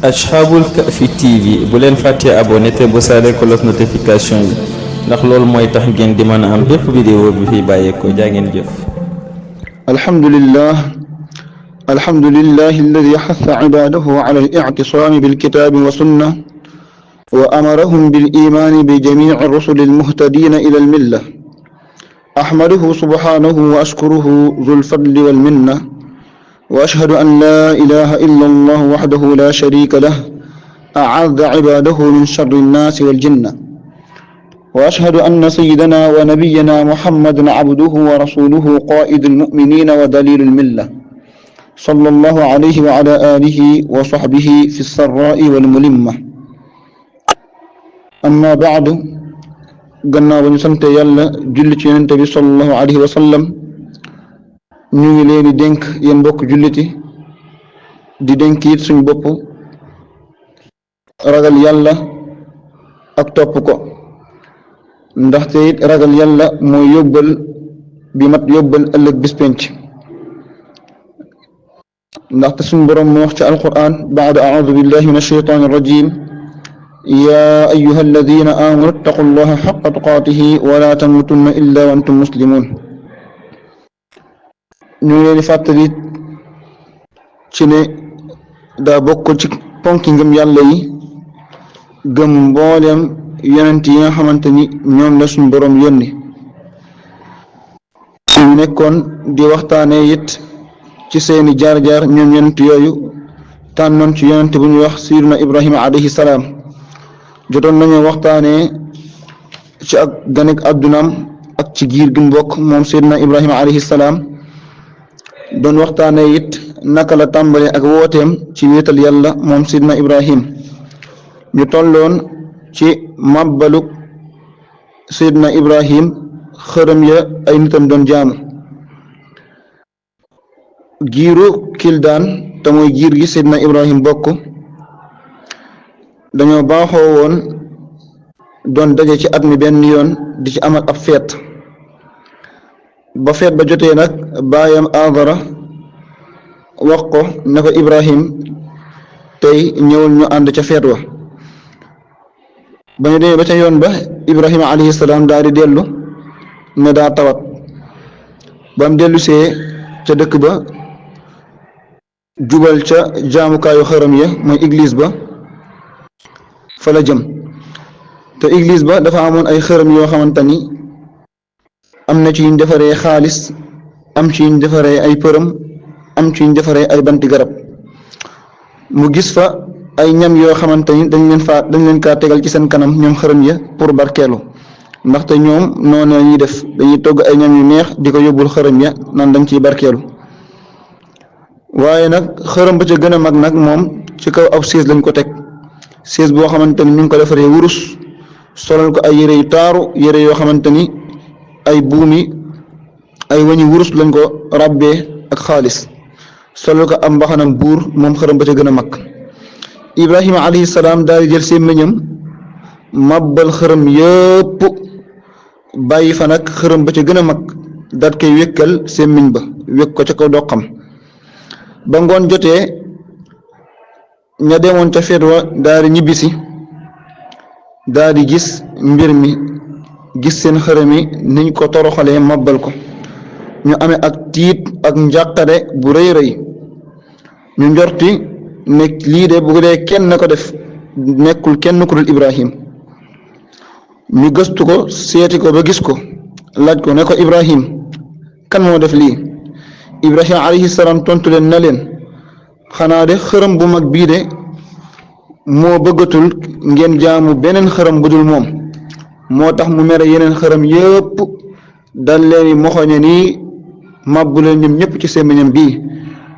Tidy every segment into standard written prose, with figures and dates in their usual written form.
Ashabul Kahfi TV bu leen fàttee abonné te bu saale cloche notification yi ndax loolu mooy tax ngeen di mën a am bépp vidéo bi fi bàyyeekoo jaa ngeen jëf. alhamdulillah alladi xassa cibaadahu ala al-ictisaami bilkitaabi wa sunna wa amarahum biliimaani bi jamiici rusuli almuhtadiina ila almilla axmaduhu subhaanahu wa ashkuruhu zul fadli wal minna wa ashhadu an laa ilaaha illa allah waxdahu laa shariika lahu acazza cibaadahu min sharri nnaasi wal jinna wa ashhadu anna sayyidana wa nabiyyana muhammadan cabduhu wa rasuluhu qaa'idu almu'miniina wa daliilu almilla sallallahu alayhi wa ala aalihi wa sahbihi fi sarraa'i wal mulimma amma ba'du gannaaw ba ñu sant yàlla julli ci yonent bi sallallahu alayhi wa sallam ñu ngi leen di dénk yéen mbokk julliti di dénk it suñu bopp ragal yàlla ak topp ko ndaxte it ragal yàlla mooy yóbbal bi mat yóbbal ëllëg bis penc ndaxte suñu boroom mu wax ci alquran ba'da a'uudu billahi min ash-shaytaani ar-rajiim yaa ayyuha alladina aamanu ittaqu llaha xaqa tuqaatihi wala tamuutunna illa wa antum muslimuun ñu ngi leen di fàttali ci ne daa bokk ci ponki ngëm yàlla yi gëm mbooleem yonent yi nga xamante ni ñoom la suñu boroom yónni ñu nekkoon di waxtaane it ci seeni jaar-jaar ñoom yonent yooyu tànnoon ci yonent bu ñuy wax siiruna Ibrahima alayhi salaam jotoon nañu waxtaanee ci ak ganek àddunaam ak ci giir gi mbokk moom seydina Ibrahima alayhi salaam doon waxtaanee it naka la tàmbale ak wooteem ci wéetal yàlla moom seydina Ibrahim ñu tolloon ci màbbaluk seydina Ibrahim xërëm ya ay nitam doon jaamu giiru Kildaan te mooy giir gi seydina Ibrahim bokk dañoo baaxoo woon doon daje ci at mi benn yoon di ci amal ab feet ba feet ba jotee nag baayam Aadara wax ko ne ko Ibrahim tey ñëwul ñu ànd ca feet wa ba ñu demee ba ca yoon ba Ibrahima alayhi salaam daal di dellu ne daa tawat ba mu dellu see ca dëkk ba jubal ca jaamukaayu xërëm ya mooy église ba fa la jëm te église ba dafa amoon ay xërëm yoo xamante ni am na ci yuñ defaree xaalis am ci yuñ defaree ay përëm am ci yuñ defaree ay banti garab mu gis fa ay ñam yoo xamante ni dañ leen kaa tegal ci seen kanam ñoom xërëm ya pour barkeelu ndaxte ñoom noonu la ñuy def dañuy togg ay ñam yu neex di ko yóbbul xërëm ya naan dañ ciy barkeelu waaye nag xërëm ba ca gën a mag nag moom ci kaw ab siis lañ ko teg siis boo xamante ni ñu ngi ko defaree wurus solal ko ay yére yu taaru yére yoo xamante ni ay buumi ay wañi wurus lañ ko ràbbee ak xaalis solal ko am mbaxanam buur moom xërëm ba ca gën a mag Ibrahima alayhi salaam daal di jël sémmiñam màbbal xërëm yëpp bàyyi fa nag xërëm ba ca gën a mag daat koy wékkal sémmiñ ba wékk ko ca kaw doqam ba ngoon jotee ña demoon ca feet wa daal di ñibbisi daal di gis mbir mi gis seen xërëm yi niñ ko toroxalee mabbal ko ñu amee ak tiit ak njàqare bu rëy rëy ñu njorti ne lii de bu dee kenn ko def nekkul kenn ku dul Ibrahim ñu gëstu ko seeti ko ba gis ko laaj ko ne ko Ibrahim kan moo def lii Ibrahim alayhi salaam tontu leen na leen xanaa de xërëm bu mag bii de moo bëggatul ngeen jaamu beneen xërëm bu dul moom moo tax mu mere yeneen xërëm yëpp dal leen moxoñe nii màbbu leen ñoom ñëpp ci sémmiñam bii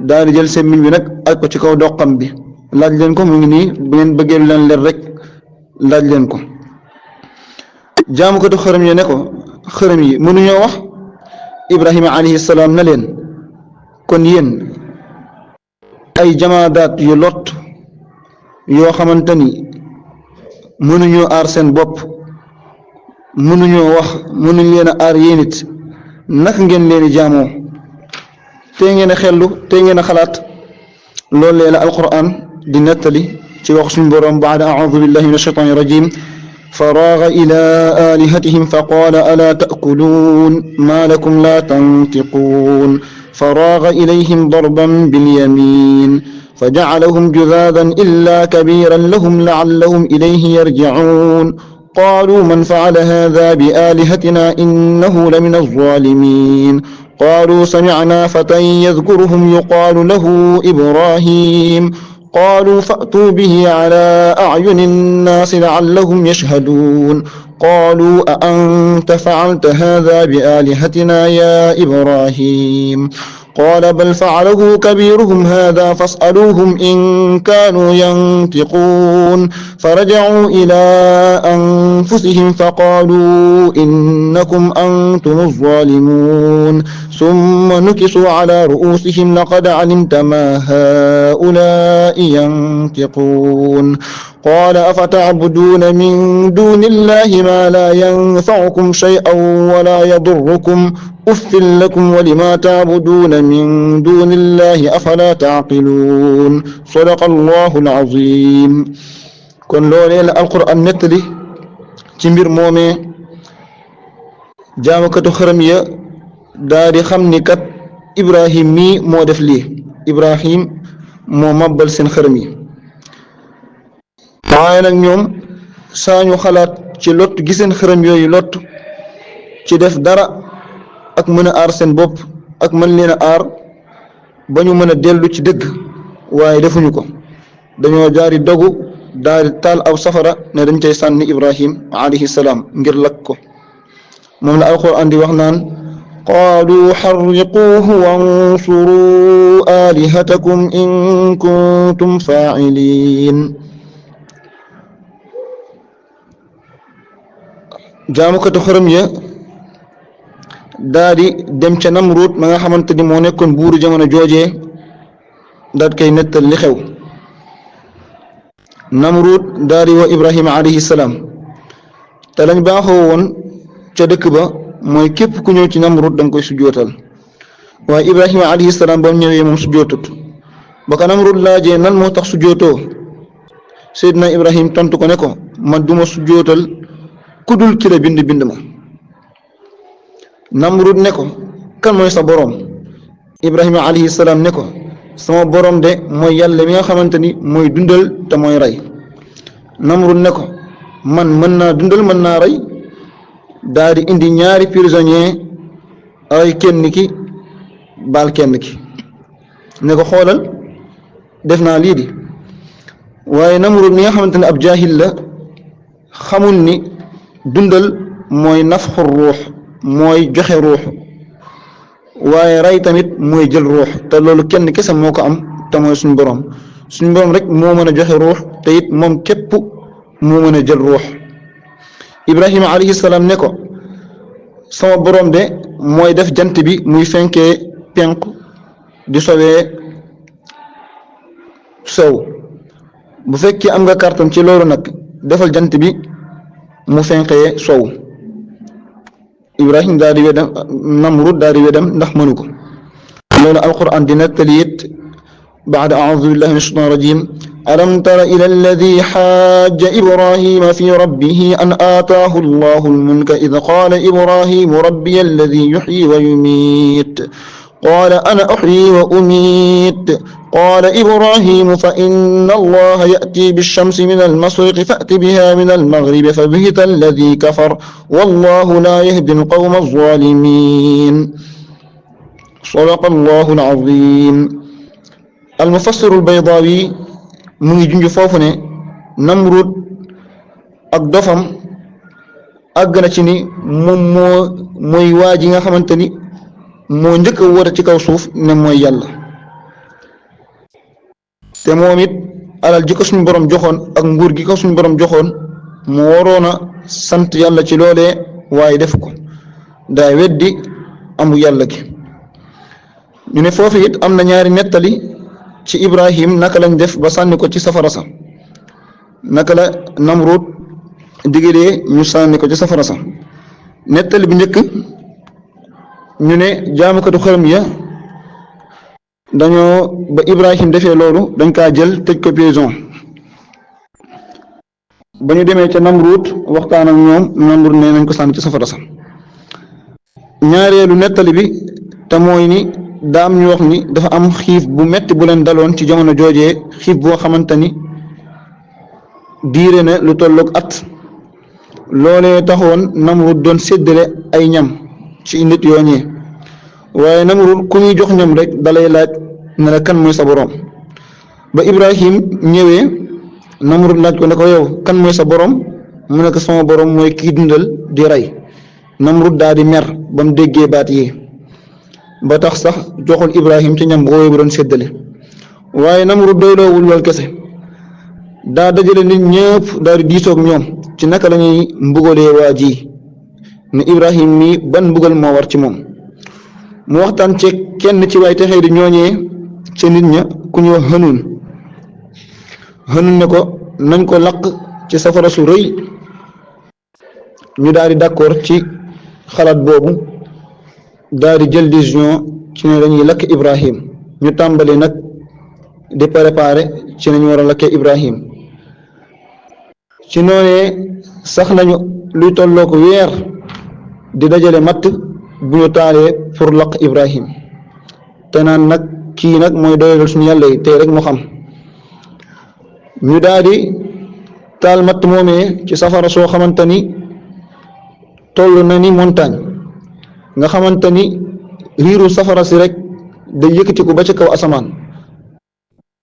daal di jël sémmiñ bi nag aj ko ci kaw doqam bi laaj leen ko mu ngi nii bu ngeen bëggee leen leer rek laaj leen ko jaamu ko du xërëm yi ne ko xërëm yi mënuñoo wax Ibrahima alayhi salaam na leen kon yéen ay jamaadaat yu lot yoo xamante ni mënuñoo aar seen bopp mënuñoo wax mënuñ leen a aar yéen it naka ngeen leen di jaamoo tey ngeen a xellu tey ngeen a xalaat loolu lee la alquran di nettali ci wax suñu boroom baada a'uudu billahi min ashaytaani rajim faraaga ilaa aalihatihim fa qaala alaa ta'kuluun maa lakum laa tantiquun faraaga ilayhim darban bilyamiin faja'alahum juzaadan illaa kabiiran lahum la'allahum ilayhi yarji'uun qaaluu man fa'ala haadhaa biaalihatinaa innahu lamina az-zaalimiin qaaluu samicnaa fatan yadkuruhum yuqaalu lahu ibraahiim قالوا فأتوا به على أعين الناس لعلهم يشهدون قالوا أأنت فعلت هذا بآلهتنا يا إبراهيم قال بل فعله كبيرهم هذا فاسألوهم إن كانوا ينطقون فرجعوا إلى أنفسهم فقالوا إنكم أنتم الظالمون ثم نكسوا على رؤوسهم لقد علمت ما هؤلاء ينطقون قال أفتعبدون من دون الله ما لا ينفعكم شيئا ولا يضركم أف لكم ولما تعبدون من دون الله أفلا تعقلون صدق الله العظيم kon loolee la alquran nettali ci mbir moomee jaamukatu xërëm ya daa di xam ni kat Ibrahim mii moo def lii Ibrahim moo màbbal seen xërëm yi waaye nag ñoom saa ñu xalaat ci lott gi seen xërëm yooyu lott ci def dara ak mën a aar seen bopp ak mën leen a aar ba ñu mën a dellu ci dëgg waaye defuñu ko dañoo jaari dogu daal di taal aw safara ne dañ cay sànni Ibrahim alayhi salaam ngir lakk ko moom la alquran di wax naan qaalu xarriquuhu wansuru alihatakum in kuntum faa'iliin jaamukatu xërëm ya daa di dem ca Namruud ma nga xamante ni moo nekkoon buuru jamono joojee daal koy nettal li xew Namruud daa di woo Ibrahima alayhi salaam te lañ baaxoo woon ca dëkk ba mooy képp ku ñëw ci Namruud da nga koy sujjootal waaye Ibrahima alayhi salaam ba mu ñëwee moom sujjootut ba ko Namruud laajee nan moo tax sujjootoo Seydina Ibrahim tontu ko ne ko man duma sujjootal ku dul ki la bind ma Namruud ne ko kan mooy sa boroom Ibrahima alayhi salaam ne ko sama boroom de mooy yàlla mi nga xamante ni mooy dundal te mooy rey Namruud ne ko man mën naa dundal mën naa rey daa di indi ñaari prisonnier rey kenn ki baal kenn ki ne ko xoolal def naa lii di waaye Namruud mi nga xamante ne ab jaahil la xamul ni dundal mooy nafxu ruux mooy joxe ruux waaye rey tamit mooy jël ruux te loolu kenn kese moo ko am te mooy suñu borom rek moo mën a joxe ruux te it moom képp moo mën a jël ruux Ibrahima alayhi salaam ne ko sama borom de mooy def jant bi muy fenkee penku di sowee sow bu fekkee am nga kàttan ci loolu nag defal jant bi mu fenkee sow Ibrahim daal di wedam Namruud daal di wedam ndax mënu ko loolu alquran di nettali it baada a'uudu billahi min ashaytaani rajiim alam tara ila alladi xaaja Ibrahima fi rabbihi an aataahu allahu almulka id qaala Ibrahimu rabbiya alladi yuxyi wa yumiit qaala ana uxyi wa umiit qaala Ibrahimu fa inna allaha ya'ti bishamsi min almashriqi fa'ti biha min almaghribi fa buhita alladi kafar wallahu laa yahdi alqawma alzaalimiin sadaqa allahu alazim almufassir albaydaawi mu ngi junj foofu ne Namruud ak dofam àgg na ci ni moom mooy waa ji nga xamante ni moo njëkk a woote ci kaw suuf ne mooy yàlla te moom it alal ji ko suñu borom joxoon ak nguur gi ko suñu borom joxoon mu waroon a sant yàlla ci loolee waaye def ko daa weddi amu yàlla gi ñu ne foofu it am na ñaari nettali ci Ibrahim naka lañ def ba sànni ko ci safara sa naka la Namruud digalee ñu sànni ko ci safara sa nettali bi njëkk ñu ne jaamukatu xërëm ya dañoo ba Ibrahim defee loolu dañ kaa jël tëj ko prison ba ñu demee ca Namruut waxtaan ak ñoom Namruut ne nañ ko sànni ci safara sa. ñaareelu nettali bi te mooy ni daam ñu wax ni dafa am xiif bu metti bu leen daloon ci jamono joojee xiif boo xamante ni diire na lu tolloog at loolee taxoon Namruut doon séddale ay ñam ci nit yooñee waaye Namruut ku ñuy jox ñam rek dalay laaj ne la kan mooy sa boroom ba Ibrahim ñëwee Namruut laaj ko ne ko yow kan mooy sa boroom mu ne ko sama boroom mooy kii dundal di rey Namruut daal di mer ba mu déggee baat yi ba tax sax joxul Ibrahim ci ñam boobu bu doon séddale waaye Namruut doyloowul lool kese daa dajale nit ñëpp daal di diisoog ñoom ci naka la ñuy mbugalee waa ji ne Ibrahim mii ban mbugal moo war ci moom mu waxtaan ci kenn ci waay texee di ñooñee ca nit ña ku ñu wax Hanuun ne ko nañ ko lakk ci safara su rëy ñu daal di d'accord ci xalaat boobu daal di jël décision ci ne dañuy lakk Ibrahim ñu tàmbali nag di préparer ci nañu war a lakkee Ibrahim ci noonee sax nañu luy tolloo ko weer di dajale matt bu ñu taalee pour lakk Ibrahim te naan nag kii nag mooy doyal suñu yàlla yi tey rek mu xam ñu daal di taal matt moomee ci safara soo xamante ni toll na ni montagne nga xamante ni riiru safara si rek da yëkkatiku ba ci kaw asamaan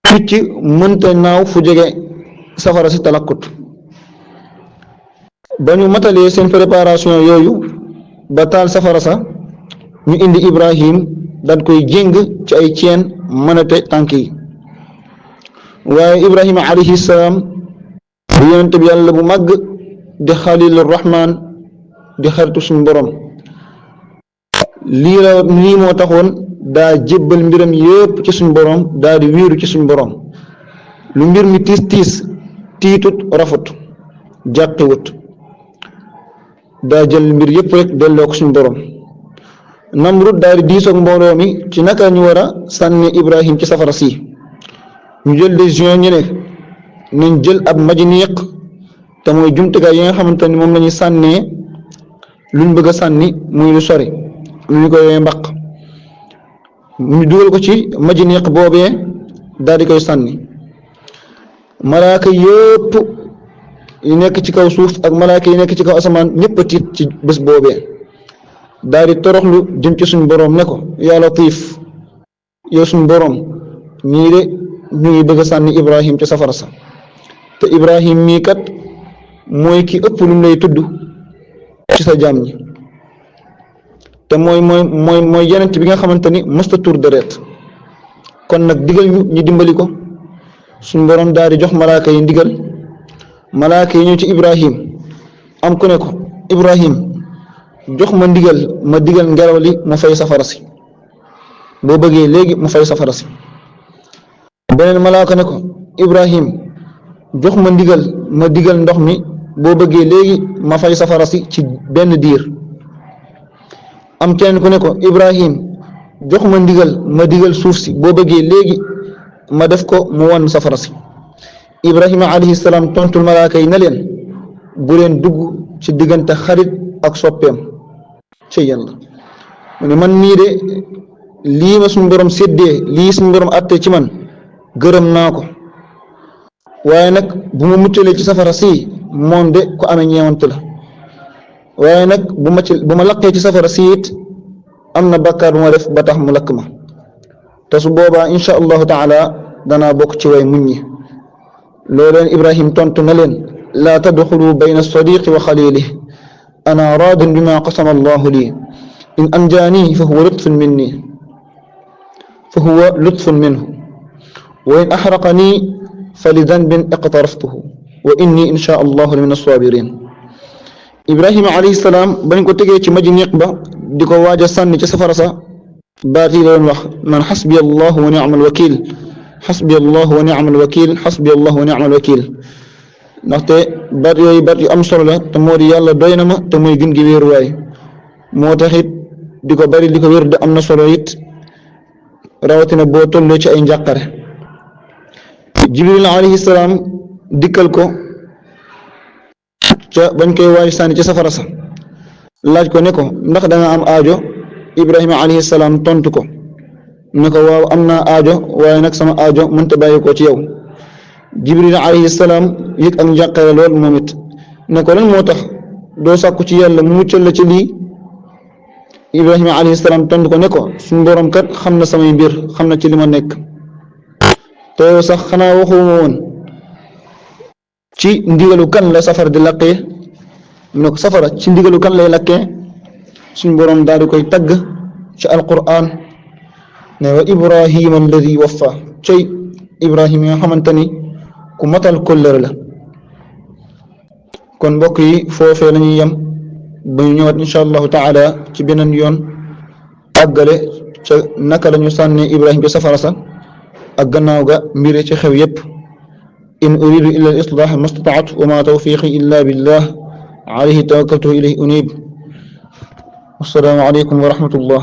picc mënta naaw fu jege safara si talakkut ba ñu matalee seen préparation yooyu ba taal safara sa ñu indi Ibrahim daal koy jéng ci ay ceen mënate tànk yi waaye Ibrahima alayhi salaam bu yonente bi yàlla bu màgg di xalilur rahman di xaritu suñu borom lii moo taxoon daa jébbal mbiram yépp ci suñu borom daa di wiiru ci suñu borom lu mbir mi tiis tiitut rafut jàqiwut daa jël mbir yépp rek delloo ko suñu borom Namrud daa di diisoog mbooloo mi ci naka ñu war a sànni Ibrahim ci safara si ñu jël décision ñu ne nañ jël ab majniq te mooy jumtukaay yi nga xamante ni moom la ñuy sànnee luñ bëgg a sànni muy lu sori lu ñu koy mbaq ñu dugal ko ci majniq boobee daal di koy sànni malaaka yëpp yi nekk ci kaw suuf ak malaaka yi nekk ci kaw asamaan ñëpp a tiit ci bés boobee daal di toroxlu jëm ci suñu boroom ne ko yaa Latiif yow suñu boroom ñii de ñu ngi bëgg a sànni Ibrahim ci safara sa te Ibrahim mii kat mooy ki ëpp lu lay tudd ci sa jaam ñi te mooy yenent bi nga xamante ni mësta tur deret kon nag digal ñu dimbali ko suñu boroom daal di jox malaaka yi ndigal malaaka yi ñëw ci Ibrahim am ku ne ko Ibrahim jox ma ndigal ma digal ngelaw li mu fay safara si boo bëggee léegi mu fay safara si beneen malaaka ne ko Ibrahim jox ma ndigal ma digal ndox mi boo bëggee léegi ma fay safara si ci benn diir am keneen ku ne ko Ibrahim jox ma ndigal ma digal suuf si boo bëggee léegi ma def ko mu won safara si Ibrahima alayhi salaam tontul malaaka yi ne leen bu leen dugg ci diggante xarit ak soppeem ci yàlla mu ne man nii de lii ma suñu borom séddee lii suñu borom àtte ci man gërëm naa ko waaye nag bu ma muccalee ci safara si moom de ku amee ñeewante la waaye nag bu ma laqee ci safara si it am na bàkkaar bu ma def ba tax mu lakk ma te su boobaa insha allahu taala danaa bokk ci way muñ ñi loo leen Ibrahim tontu na leen laa tadxulu bayna sadiqi wa xalilih ana raadin bima qasama allahu lii in anjaanii fa huwa lutfun minhu wa in axraqanii fa li danbin iqtaraftuhu wa inni insha allahu la min assabirin Ibrahima alayhi salaam bañ ko tegee ci majniq ba di ko waaj a sànni ci safara sa baat yi la doon wax man xasbi allahu wa ni'mal wakil xasbi allahu wa ni'mal wakil xasbi allahu wa ni'mal wakil ndaxte baat yooyu baat yu am solo la te moo di yàlla doy na ma te mooy gën gi wéeruwaay moo tax it di ko bari di ko wér de am na solo it rawatina boo tollee ci ay njàqare Jibril alayhi salaam dikkal ko ca bañ koy waaj sànni ca safara sa laaj ko ne ko ndax da nga am aajo Ibrahima alayhi salaam tontu ko ne ko waaw am naa aajo waaye nag sama aajo mënta bàyyi ko ci yow Jibril alayhi salaam yëg ak njàqare lool moom it ne ko lan moo tax doo sàkku ci yàlla mu muccal la ci lii Ibrahima alayhi salaam tontu ko ne ko suñu borom kat xam na samay mbir xam na ci li ma nekk te sax xanaa waxuma woon ci ndigalu kan la safara di lakkee mu ne ko safara ci ndigalu kan lay lakkee suñu borom daal di koy tagg ci alquran ne wa Ibrahima alladi waffa cey Ibrahima yoo xamante ni ku matal kóllëre la kon mbokk yi foofee la ñuy yem ba ñu ñëwaat incha allahu taala ci beneen yoon àggale ca naka la ñu sànnee Ibrahima ca safara sa ak gannaaw ga mbir ci xew yépp in uridu illa al islah ma stataat wa ma tawfiqi illa billah alayhi tawakkaltu ilayhi unib assalaamu alaykum wa rahmatullah